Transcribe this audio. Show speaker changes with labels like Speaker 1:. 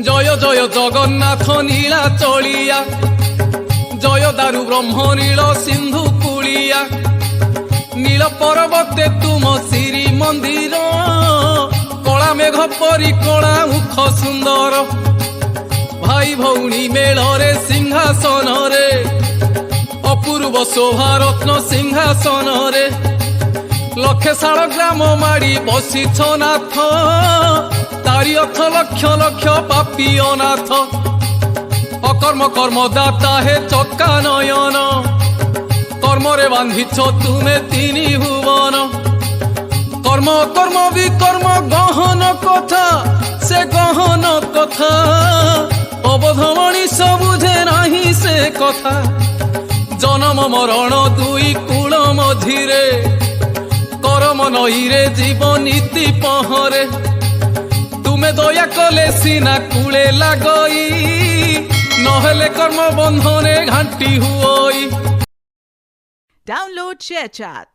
Speaker 1: জয় জয় জগন্নাথ নীলা চলিয়া, জয় দারু ব্রহ্ম নীল সিন্ধু কুলিয়া। নীল পর্বতে তুম শ্রী মন্দির, কলা মেঘ পরি কলা মুখ সুন্দর। ভাই ভৌণী মেଳରେ সিংহাসନରେ, অপূর্ব শোভারত্ন সিংহাসନରେ। লক্ষে শাଳ গ্রাম মাড়ি বসিছ নাথ, তারি অর্থ লক্ষ লক্ষ পাপী অনাথ। অকর্ম কর্মদাতা হে চক্কা নয়ন, কর্মরে বান্ধিছ তুমে তিনি ভুবন। কর্ম কর্ম বিকর্ম গহন কথা, সে গহন কথা অবধ মଣିষ বুঝে নাহি সে কথা। জনম মরণ দুই কূଳ মঝিরে, করম নଈରେ জীব নীতি পহরে। তুমে দয়া কলে সিনা কূଳେ লাগই, নহলে কর্ম বন্ধনে ঘাঁটি হুই।
Speaker 2: Download ShareChat.